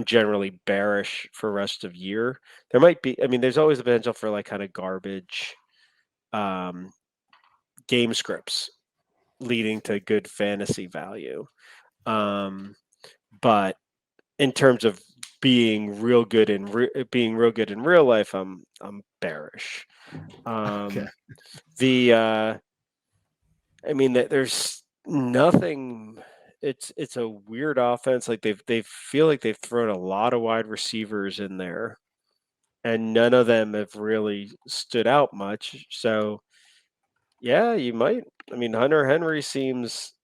generally bearish for rest of year. There might be. I mean, there's always the potential for like kind of garbage game scripts leading to good fantasy value. But in terms of being real good in real life, I'm bearish. Okay. I mean that there's nothing. It's a weird offense. Like they feel like they've thrown a lot of wide receivers in there, and none of them have really stood out much. So yeah, you might. I mean, Hunter Henry seems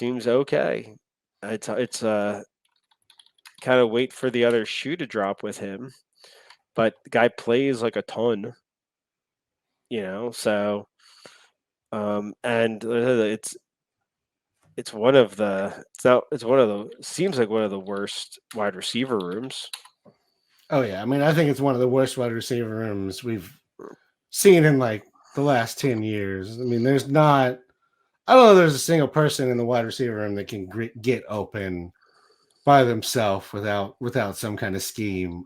okay. It's kind of wait for the other shoe to drop with him, but the guy plays like a ton, so and it's one of the seems like one of the worst wide receiver rooms. Oh yeah, I mean, I think it's one of the worst wide receiver rooms we've seen in like the last 10 years. I mean, I don't know there's a single person in the wide receiver room that can get open by themselves without some kind of scheme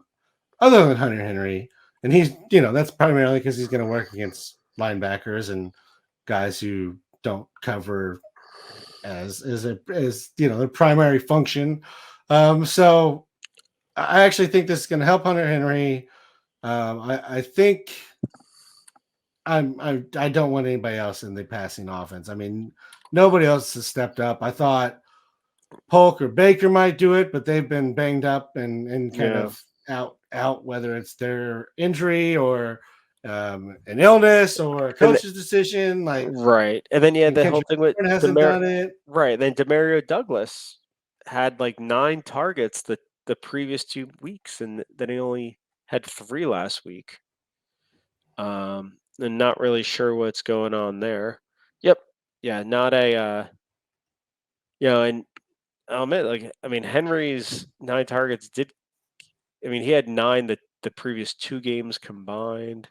other than Hunter Henry. And he's, that's primarily because he's going to work against linebackers and guys who don't cover as their primary function. So I actually think this is going to help Hunter Henry. I think I don't want anybody else in the passing offense. I mean, nobody else has stepped up. I thought Polk or Baker might do it, but they've been banged up and kind of out, whether it's their injury or an illness or a coach's decision. Like right, and then the whole thing with hasn't done it. Right, then Demario Douglas had like 9 targets the previous 2 weeks, and then he only had 3 last week. And not really sure what's going on there. Yep, yeah, not a and I'll admit, Henry's 9 targets he had 9 the previous 2 games combined.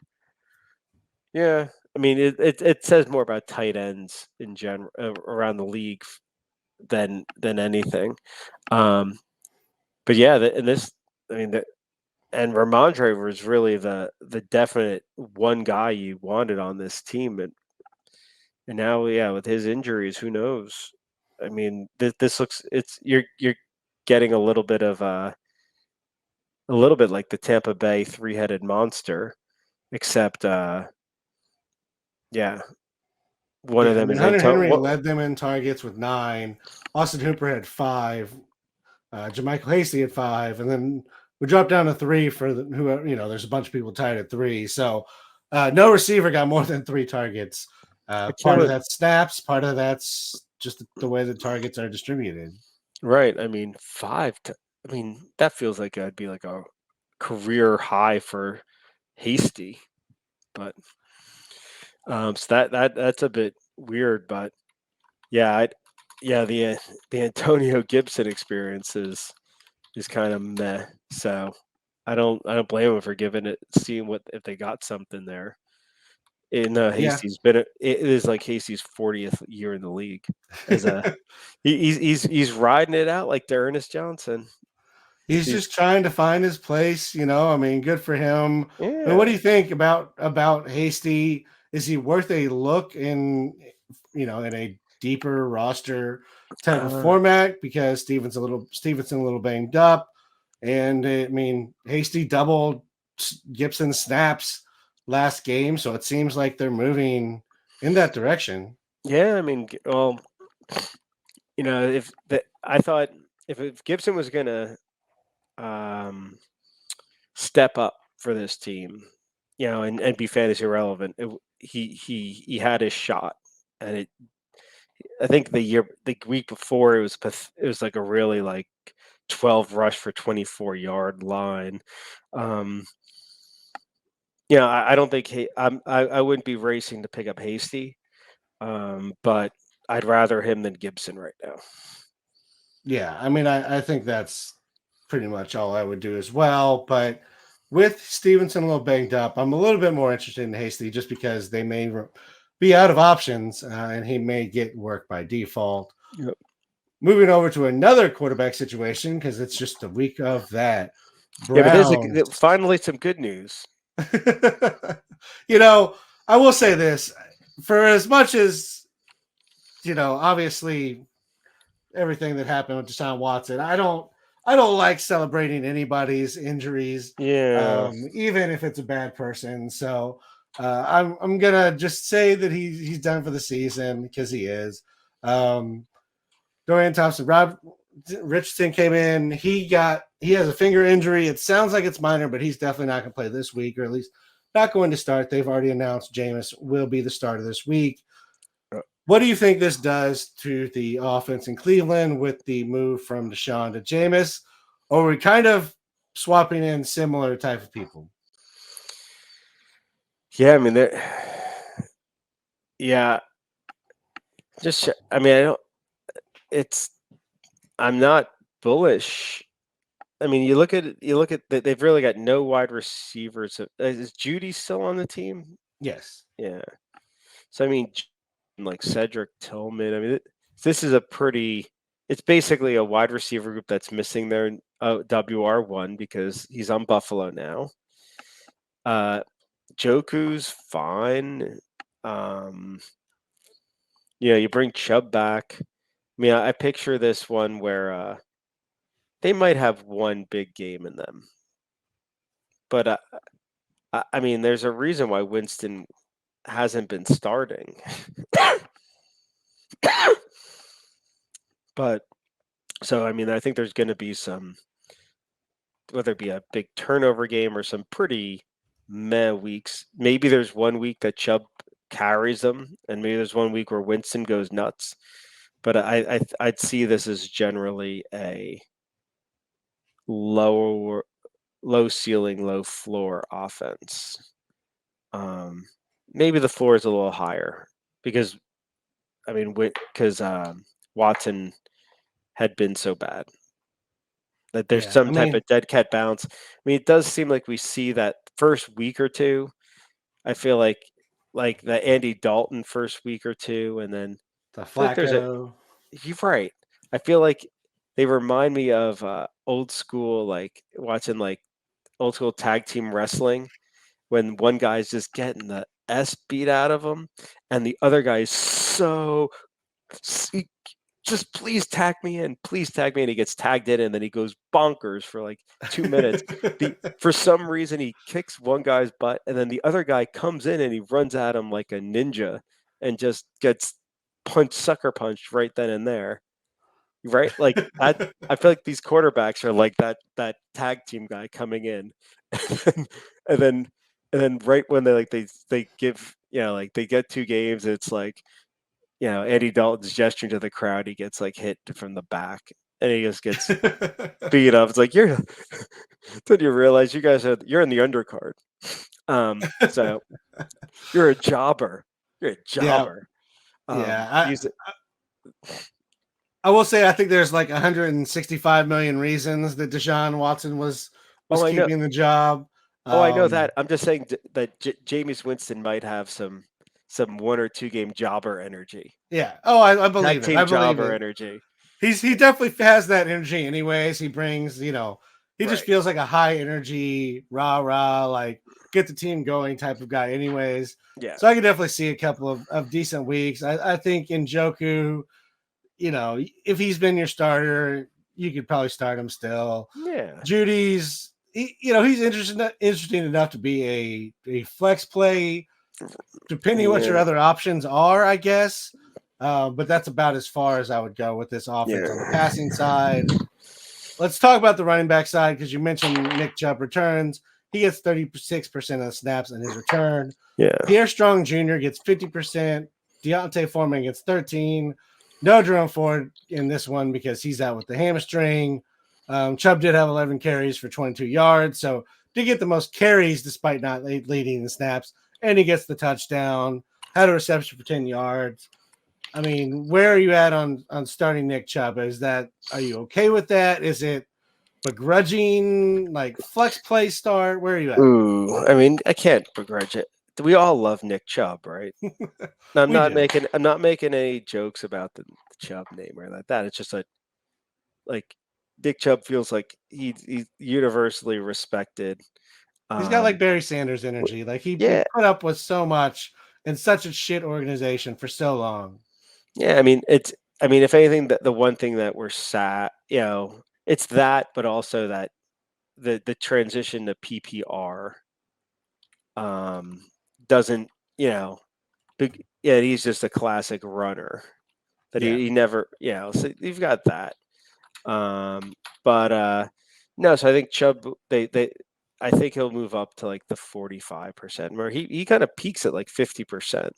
Yeah, I mean, it says more about tight ends in general around the league than anything. But yeah, and Ramondre was really the definite one guy you wanted on this team, and now with his injuries, who knows? I mean, this looks you're getting a little bit like the Tampa Bay 3-headed monster, except one of them is Hunter Henry led them in targets with 9. Austin Hooper had 5. Jermichael Hasty had 5, and then we dropped down to 3 for there's a bunch of people tied at 3. So no receiver got more than 3 targets. Part of that's snaps, part of that's just the way the targets are distributed. Right. I mean, 5. That feels like it'd be like a career high for Hasty, but so that's a bit weird. But the Antonio Gibson experience is kind of meh. So I don't blame him for seeing if they got something there. And Hasty's it is like Hasty's 40th year in the league. He's riding it out like Ernest Johnson. He's just trying to find his place, I mean, good for him. Yeah. And what do you think about Hasty? Is he worth a look in a deeper roster type of format? Because Stevenson a little banged up, and I mean, Hasty doubled Gibson snaps last game, so it seems like they're moving in that direction. Yeah, I mean, well, I thought if Gibson was gonna step up for this team, and be fantasy relevant, he had his shot, and I think the week before it was like a really like 12 rush for 24-yard line. I don't think I wouldn't be racing to pick up Hasty, but I'd rather him than Gibson right now. Yeah, I mean, I think that's pretty much all I would do as well. But with Stevenson a little banged up, I'm a little bit more interested in Hasty just because they may be out of options and he may get work by default. Yep. Moving over to another quarterback situation because it's just a week of that. Yeah, but there's finally some good news. I will say this: for as much as obviously everything that happened with Deshaun Watson, I don't like celebrating anybody's injuries, even if it's a bad person. So I'm gonna just say that he's done for the season because he is. Dorian Thompson, Rob Richardson came in. He has a finger injury. It sounds like it's minor, but he's definitely not going to play this week, or at least not going to start. They've already announced Jameis will be the starter this week. What do you think this does to the offense in Cleveland with the move from Deshaun to Jameis? Or are we kind of swapping in similar type of people? Yeah, I mean, I'm not bullish. I mean, you look at they've really got no wide receivers. Is Judy still on the team? Yes. Yeah. So I mean, like Cedric Tillman. I mean, this is it's basically a wide receiver group that's missing their WR1 because he's on Buffalo now. Joku's fine. You bring Chubb back. I mean, I picture this one where they might have one big game in them. But, I mean, there's a reason why Winston hasn't been starting. But, so, I mean, I think there's going to be some, whether it be a big turnover game or some pretty meh weeks. Maybe there's one week that Chubb carries them, and maybe there's one week where Winston goes nuts. But I'd see this as generally a low ceiling, low floor offense. Maybe the floor is a little higher because Watson had been so bad that there's some type of dead cat bounce. I mean, it does seem like we see that first week or two. I feel like the Andy Dalton first week or two, and then the Flacco. You're right. I feel like they remind me of old school, like watching like old school tag team wrestling when one guy's just getting the S beat out of him and the other guy's just please tag me in. And he gets tagged in and then he goes bonkers for like 2 minutes. For some reason, he kicks one guy's butt and then the other guy comes in and he runs at him like a ninja and just gets sucker punched right then and there. Right? Like I feel like these quarterbacks are like that tag team guy coming in and then right when they give, they get 2 games, it's like, Andy Dalton's gesturing to the crowd. He gets like hit from the back and he just gets beat up. It's like, then you realize you're in the undercard. So you're a jobber. You're a jobber. Yeah. I will say I think there's like 165 million reasons that Deshaun Watson was keeping the job. I know that. I'm just saying that Jameis Winston might have some 1 or 2 game jobber energy. Yeah. Oh, I believe it. I believe jobber energy. He definitely has that energy anyways. He brings, he just feels like a high energy, rah, like get the team going type of guy anyways. Yeah. So I could definitely see a couple of decent weeks. I think Njoku, if he's been your starter, you could probably start him still. Yeah. Judy's he's interesting enough to be a flex play, depending what your other options are, I guess. But that's about as far as I would go with this offense on the passing side. Let's talk about the running back side because you mentioned Nick Chubb returns. He gets 36% of the snaps in his return. Yeah. Pierre Strong Jr. gets 50%. Deontay Foreman gets 13. No Jerome Ford in this one because he's out with the hamstring. Chubb did have 11 carries for 22 yards, so did get the most carries despite not leading the snaps, and he gets the touchdown. Had a reception for 10 yards. I mean, where are you at on starting Nick Chubb? Are you okay with that? Is it begrudging, like flex play start? Where are you at? Ooh, I mean, I can't begrudge it. We all love Nick Chubb, right? I'm not making any jokes about the Chubb name or like that. It's just like Nick Chubb feels like he's universally respected. He's got like Barry Sanders energy. Like he put up with so much in such a shit organization for so long. Yeah, I mean, if anything, the one thing that we're sad, it's that, but also that the transition to PPR doesn't, he's just a classic runner that he never, so you've got that. But no, so I think Chubb, I think he'll move up to like the 45% where he kind of peaks at like 50%.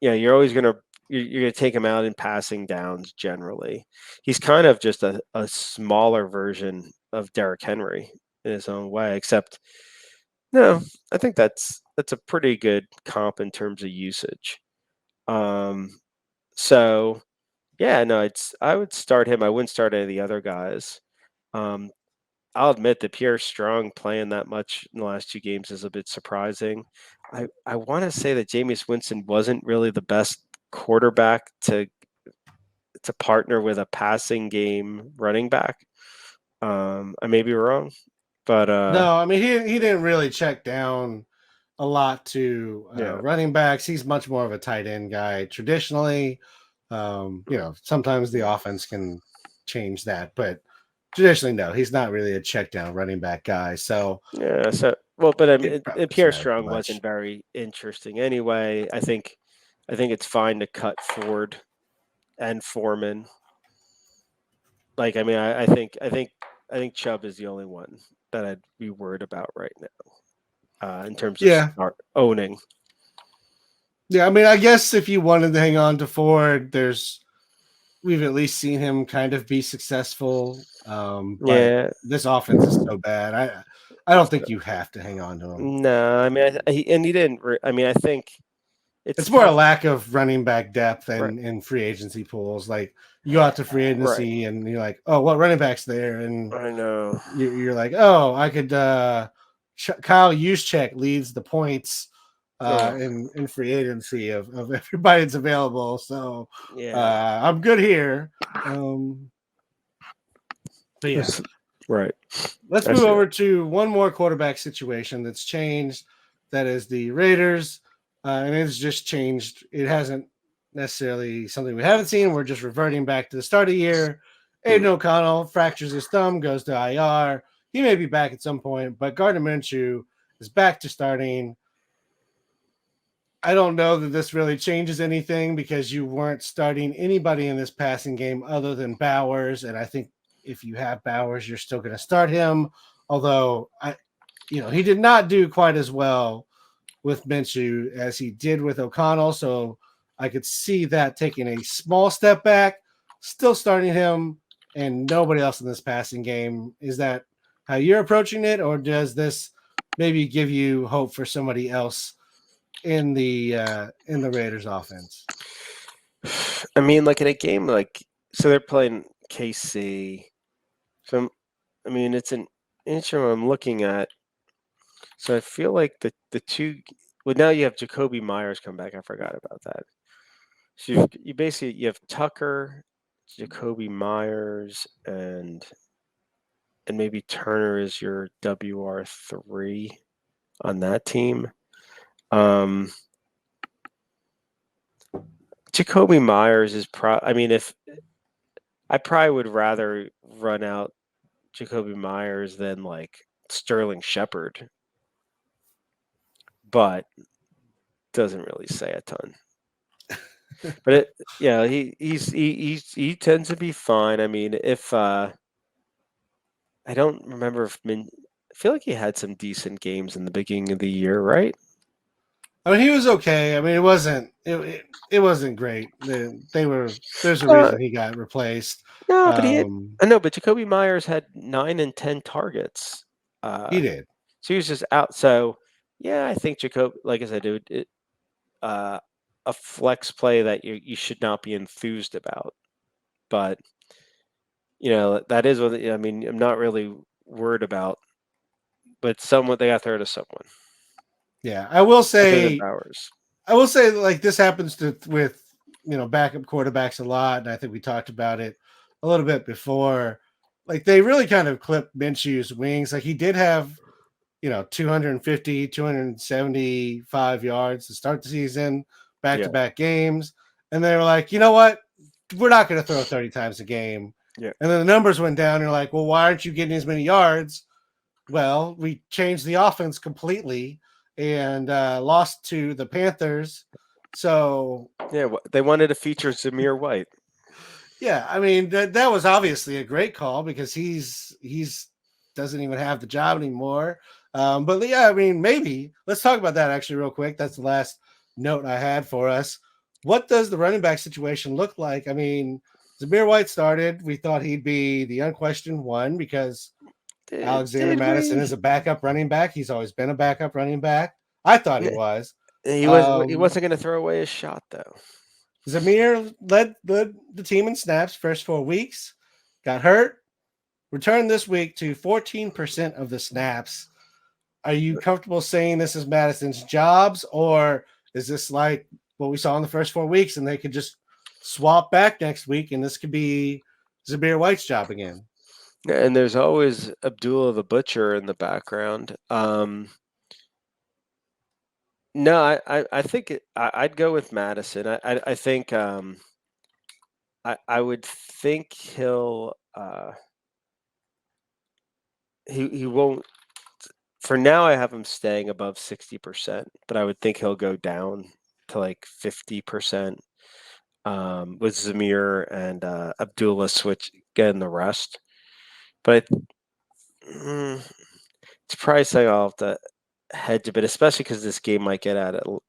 You're always going to, you're going to take him out in passing downs generally. He's kind of just a smaller version of Derrick Henry in his own way, except no, I think that's a pretty good comp in terms of usage. So yeah, no, I would start him. I wouldn't start any of the other guys. I'll admit that Pierre Strong playing that much in the last 2 games is a bit surprising. I want to say that Jameis Winston wasn't really the best quarterback to partner with a passing game running back. I may be wrong, but no, I mean he didn't really check down a lot to running backs. He's much more of a tight end guy traditionally. Sometimes the offense can change that, but traditionally, no, he's not really a check down running back guy. So but I mean, Pierre Strong wasn't very interesting anyway. I think it's fine to cut Ford and Foreman. Like, I mean, I think Chubb is the only one that I'd be worried about right now, in terms of owning. Yeah, I mean, I guess if you wanted to hang on to Ford, we've at least seen him kind of be successful. But this offense is so bad. I don't think you have to hang on to him. No, I mean, he didn't. I mean, I think it's more a lack of running back depth and in free agency pools. Like you go out to free agency and you're like, oh, what running back's there? And I know you're like, oh, I could. Kyle Juszczyk leads the points in free agency of everybody that's available. So I'm good here. But yeah. Right. Let's move over to one more quarterback situation that's changed. That is the Raiders. And it's just changed. It hasn't necessarily something we haven't seen. We're just reverting back to the start of the year. Aidan O'Connell fractures his thumb, goes to IR. He may be back at some point, but Gardner Minshew is back to starting. I don't know that this really changes anything because you weren't starting anybody in this passing game other than Bowers. And I think if you have Bowers, you're still going to start him. Although, he did not do quite as well with Minshew as he did with O'Connell. So I could see that taking a small step back, still starting him and nobody else in this passing game. Is that how you're approaching it? Or does this maybe give you hope for somebody else in the Raiders offense? I mean, like in a game so they're playing KC. So, I mean, it's an intro I'm looking at. So I feel like the two. Well, now you have Jacoby Myers come back. I forgot about that. So you basically have Tucker, Jacoby Myers, and maybe Turner is your WR3 on that team. Jacoby Myers is I mean, if I probably would rather run out Jacoby Myers than like Sterling Shepard, but doesn't really say a ton. But he tends to be fine. I mean, if I don't remember if I feel like he had some decent games in the beginning of the year, right? I mean, he was okay. I mean, it wasn't great. There's a Uh, reason he got replaced. no, but Um, I know, but Jacoby Myers had 9 and 10 targets. he did. So he was just out. So yeah, I think like I said, a flex play that you should not be enthused about, but that is what I mean. I'm not really worried about, but someone they got to throw to someone Yeah, other than Bowers. I will say like this happens with backup quarterbacks a lot, and I think we talked about it a little bit before. Like they really kind of clipped Minshew's wings. Like he did have 250, 275 yards to start the season, Yeah, back-to-back games, and they were like, you know what, we're not going to throw 30 times a game. yeah. And then the numbers went down. And you're like, well, why aren't you getting as many yards? Well, we changed the offense completely and lost to the Panthers. So Yeah, they wanted to feature Zamir White. yeah, I mean that was obviously a great call because he's doesn't even have the job anymore. But yeah, I mean maybe let's talk about that actually real quick. That's the last note I had for us. What does the running back situation look like? I mean, Zamir White started. We thought he'd be the unquestioned one because Alexander Madison is a backup running back. He's always been a backup running back. I thought he was. He wasn't going to throw away his shot though. Zamir led the team in snaps first 4 weeks, got hurt, returned this week to 14% of the snaps. Are you comfortable saying this is Madison's jobs, or is this like what we saw in the first 4 weeks and they could just swap back next week and this could be Zamir White's job again? And there's always Abdullah the Butcher in the background. No, I think I'd go with Madison. I think I would think he'll he won't. For now, I have him staying above 60%, but I would think he'll go down to like 50% with Zamir and Abdullah getting the rest. But it's probably saying I'll have to hedge a bit, especially because this game might get out of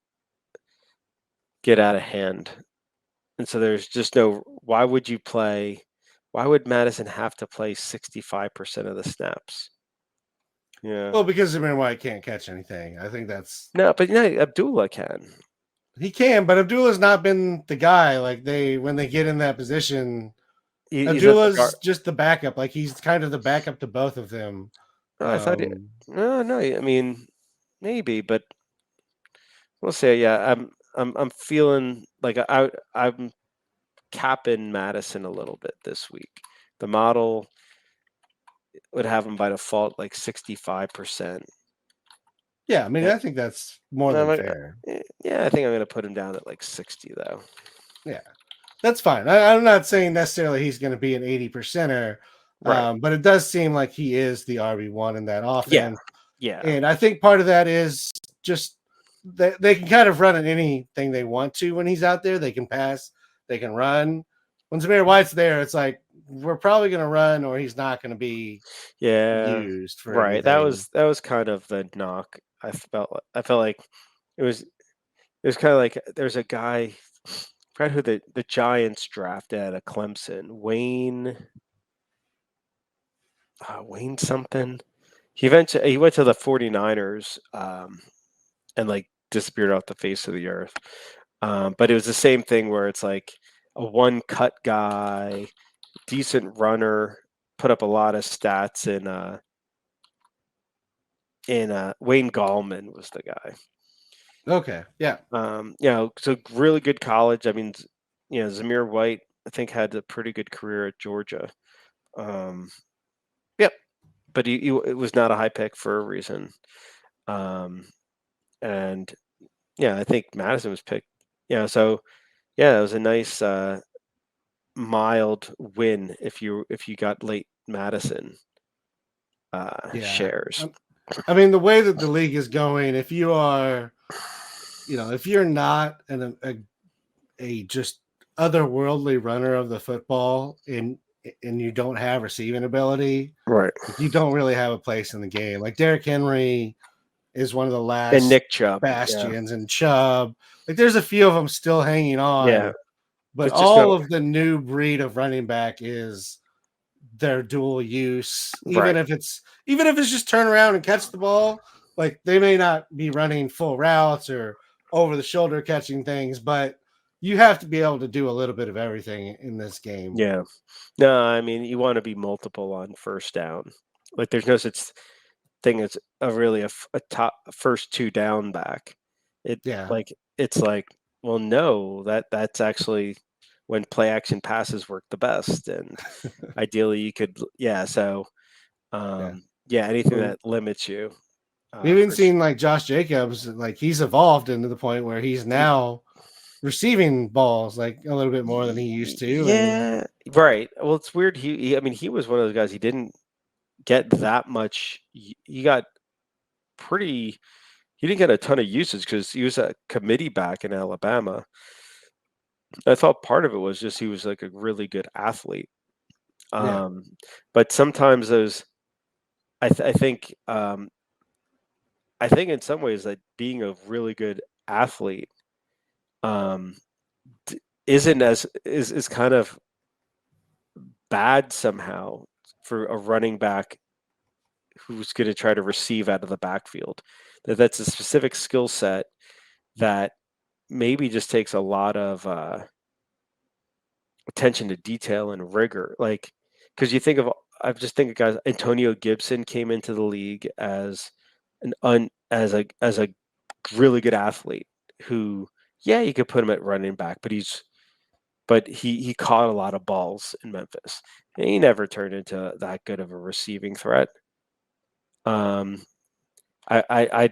hand. And so there's just why would Madison have to play 65% of the snaps? Yeah. Well, because Zamir White can't catch anything. I think that's No, but Abdullah can. He can, but Abdullah's not been the guy. Like when they get in that position, Abdullah's just the backup. Like he's kind of the backup to both of them. I thought no. I mean, maybe, but we'll say. Yeah, I'm feeling like I'm capping Madison a little bit this week. The model would have him by default like 65%. Yeah, I mean, I think that's more than fair. Yeah, I think I'm going to put him down at like 60 though. Yeah, that's fine. I'm not saying necessarily he's going to be an 80%er, right. But it does seem like he is the RB1 in that offense. Yeah. And I think part of that is just they can kind of run at anything they want to when he's out there. They can pass, they can run. When Zamir White's there, it's like we're probably going to run, or he's not going to be used for right. anything. That was kind of the knock. I felt like it was kind of like there's a guy, I forgot who the Giants drafted out of Clemson, Wayne something. He went to the 49ers and like disappeared off the face of the earth. But it was the same thing where it's like a one cut guy, decent runner, put up a lot of stats in Wayne Gallman was the guy. Okay. Yeah. So really good college. I mean, Zamir White, I think, had a pretty good career at Georgia. Yep. But it was not a high pick for a reason. And yeah, I think Madison was picked. So yeah, it was a nice mild win if you got late Madison. shares. I mean, the way that the league is going, if you are, if you're not a just otherworldly runner of the football and you don't have receiving ability, Right. you don't really have a place in the game. Like Derrick Henry is one of the last And Nick Chubb, bastions, and Chubb. Like there's a few of them still hanging on. Yeah. But all of the new breed of running back is their dual use. Even if it's just turn around and catch the ball, like they may not be running full routes or over the shoulder catching things, but you have to be able to do a little bit of everything in this game. Yeah. No, I mean, you want to be multiple on first down. Like there's no such thing as a top first two down back. It's like, well, no, that's actually when play action passes work the best, and ideally you could, anything that limits you. We've even seen like Josh Jacobs, like he's evolved into the point where he's now receiving balls like a little bit more than he used to. Yeah, right. Well, it's weird. He was one of those guys. He didn't get that much. He got he didn't get a ton of usage because he was a committee back in Alabama. I thought part of it was just he was like a really good athlete. But sometimes those, I think in some ways that being a really good athlete isn't is kind of bad somehow for a running back who's going to try to receive out of the backfield. That's a specific skill set that maybe just takes a lot of attention to detail and rigor. Like, because I just think of guys. Antonio Gibson came into the league as as a really good athlete who, you could put him at running back, but he caught a lot of balls in Memphis, and he never turned into that good of a receiving threat. I'd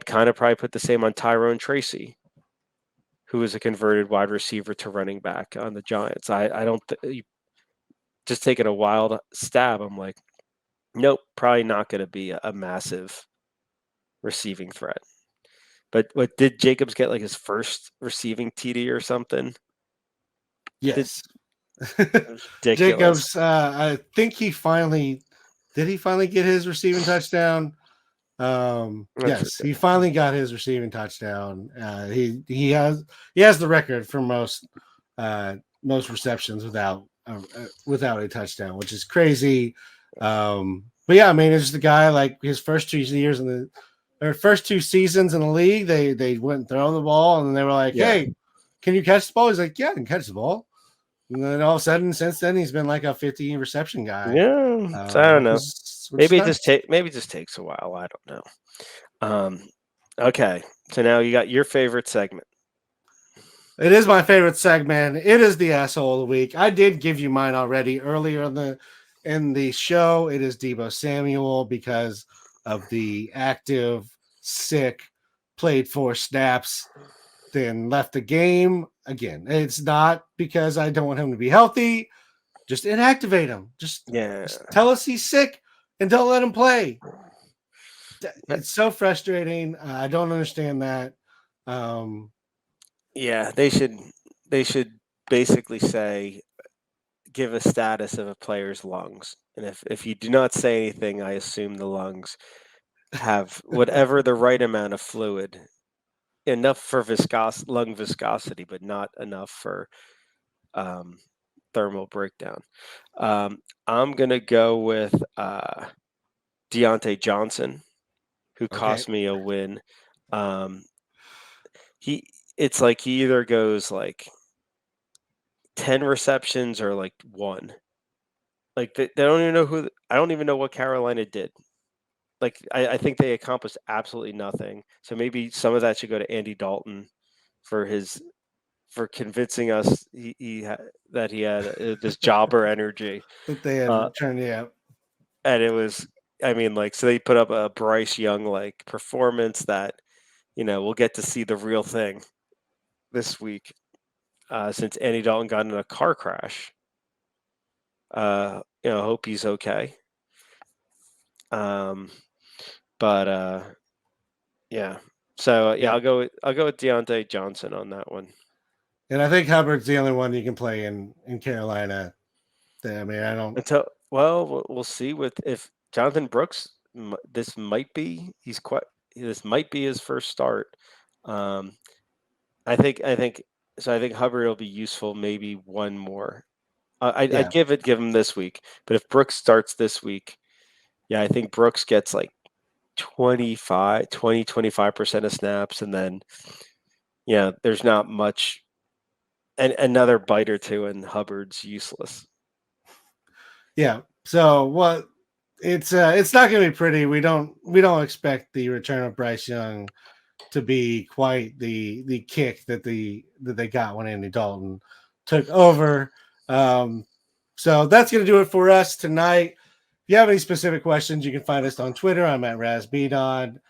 kind of probably put the same on Tyrone Tracy, who was a converted wide receiver to running back on the Giants. I don't just taking a wild stab. I'm like, nope, probably not going to be a massive receiving threat. But what did Jacobs get, like his first receiving TD or something? Yes. Ridiculous. Jacobs, I think he finally get his receiving touchdown. Yes, he finally got his receiving touchdown. He has the record for most receptions without a touchdown, which is crazy. But yeah, I mean, it's just a guy like his first 2 years first 2 seasons in the league, they went and throw the ball, and they were like, "Hey, can you catch the ball?" He's like, "Yeah, I can catch the ball." And then all of a sudden, since then, he's been like a 50 reception guy. Yeah, I don't know. Maybe it just takes a while. I don't know. Okay, so now you got your favorite segment. It is my favorite segment. It is the asshole of the week. I did give you mine already earlier in the show. It is Deebo Samuel because of the active, sick, played 4 snaps, then left the game. Again, it's not because I don't want him to be healthy. Just inactivate him. Just tell us he's sick and don't let him play. It's so frustrating. I don't understand that. They should basically say, give a status of a player's lungs, and if you do not say anything, I assume the lungs have whatever the right amount of fluid, enough for lung viscosity, but not enough for thermal breakdown. I'm gonna go with Deontay Johnson, who cost me a win. It's like he either goes like 10 receptions or like 1. Like they don't even know I don't even know what Carolina did. Like I think they accomplished absolutely nothing. So maybe some of that should go to Andy Dalton for convincing us that he had this jobber energy that they had turned out. And it was, I mean, like, so they put up a Bryce Young like performance that, we'll get to see the real thing this week, since Andy Dalton got in a car crash. Hope he's okay. But yeah. So Yeah. I'll go with Deontay Johnson on that one. And I think Hubbard's the only one you can play in Carolina. I mean, I don't. We'll see if Jonathan Brooks. This might be this might be his first start. I think Hubbard will be useful. Maybe one more. I'd give him this week. But if Brooks starts this week, yeah, I think Brooks gets like 25% of snaps, and then there's not much. And another bite or two, and Hubbard's useless. Yeah. So what? It's not going to be pretty. We don't expect the return of Bryce Young to be quite the kick that they got when Andy Dalton took over. So that's going to do it for us tonight. If you have any specific questions, you can find us on Twitter. I'm at RazBdon.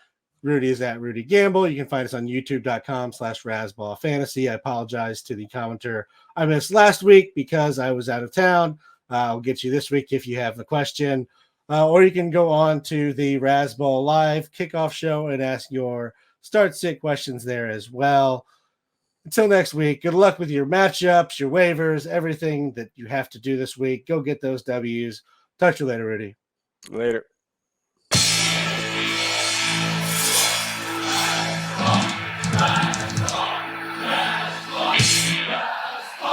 Rudy is at Rudy Gamble. You can find us on youtube.com/Razzball Fantasy. I apologize to the commenter I missed last week because I was out of town. I'll get you this week if you have the question. Or you can go on to the Razzball Live kickoff show and ask your start-sit questions there as well. Until next week, good luck with your matchups, your waivers, everything that you have to do this week. Go get those W's. Talk to you later, Rudy. Later.